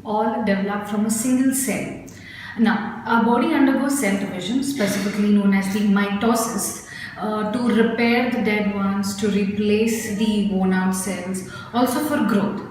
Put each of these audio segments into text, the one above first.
all developed from a single cell. Now, our body undergoes cell division, specifically known as the mitosis, to repair the dead ones, to replace the worn out cells, also for growth.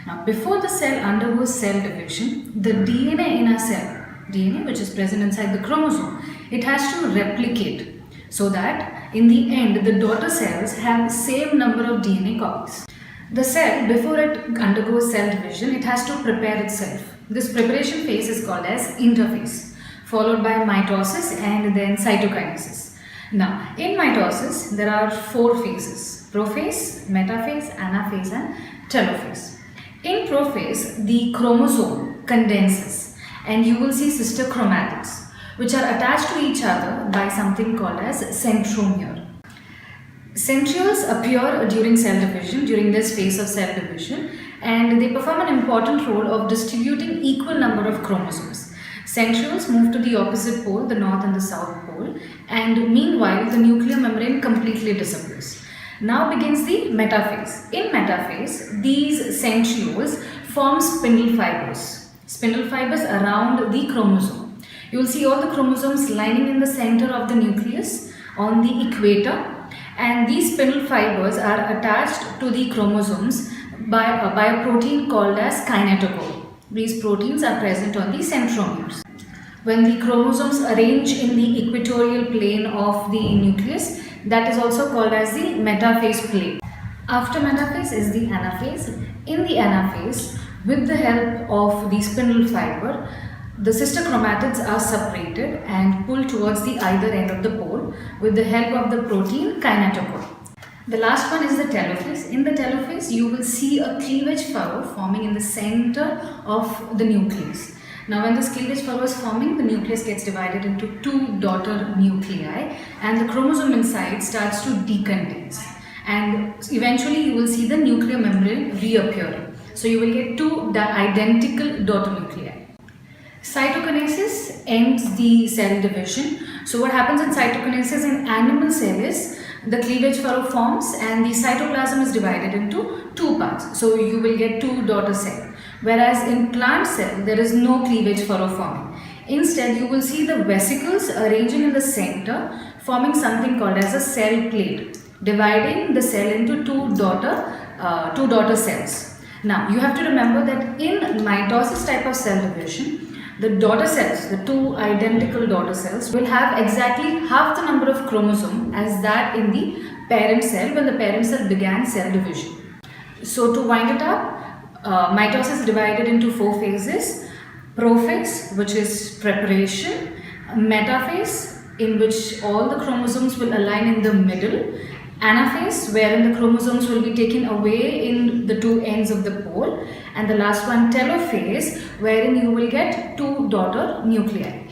Now, before the cell undergoes cell division, the DNA in a cell, DNA which is present inside the chromosome, it has to replicate so that in the end the daughter cells have the same number of DNA copies. The cell, before it undergoes cell division, it has to prepare itself. This preparation phase is called as interphase, followed by mitosis and then cytokinesis. Now, in mitosis, there are 4 phases: prophase, metaphase, anaphase and telophase. In prophase, the chromosome condenses and you will see sister chromatids, which are attached to each other by something called as centromere. Centrioles appear during cell division, during this phase of cell division, and they perform an important role of distributing equal number of chromosomes. Centrioles move to the opposite pole, the north and the south pole, and meanwhile the nuclear membrane completely disappears. Now begins the metaphase. In metaphase, these centrioles form spindle fibers. Spindle fibers around the chromosome. You will see all the chromosomes lining in the center of the nucleus on the equator, and these spindle fibers are attached to the chromosomes by a protein called as kinetochore. These proteins are present on the centromeres. When the chromosomes arrange in the equatorial plane of the nucleus, that is also called as the metaphase plane. After metaphase is the anaphase. In the anaphase, with the help of the spindle fiber, the sister chromatids are separated and pulled towards the either end of the pole with the help of the protein kinetochore. The last one is the telophase. In the telophase, you will see a cleavage furrow forming in the center of the nucleus. Now, when this cleavage furrow is forming, the nucleus gets divided into 2 daughter nuclei and the chromosome inside starts to decondense. And eventually, you will see the nuclear membrane reappearing. So, you will get 2 identical daughter nuclei. Cytokinesis ends the cell division. So what happens in cytokinesis in animal cell is the cleavage furrow forms and the cytoplasm is divided into 2 parts. So you will get 2 daughter cells. Whereas in plant cell, there is no cleavage furrow forming. Instead, you will see the vesicles arranging in the center, forming something called as a cell plate, dividing the cell into 2 daughter cells. Now, you have to remember that in mitosis type of cell division, the daughter cells, the 2 identical daughter cells, will have exactly half the number of chromosomes as that in the parent cell when the parent cell began cell division. So to wind it up, mitosis is divided into 4 phases: prophase, which is preparation; metaphase, in which all the chromosomes will align in the middle; anaphase, wherein the chromosomes will be taken away in the 2 ends of the pole; and the last one, telophase, wherein you will get 2 daughter nuclei.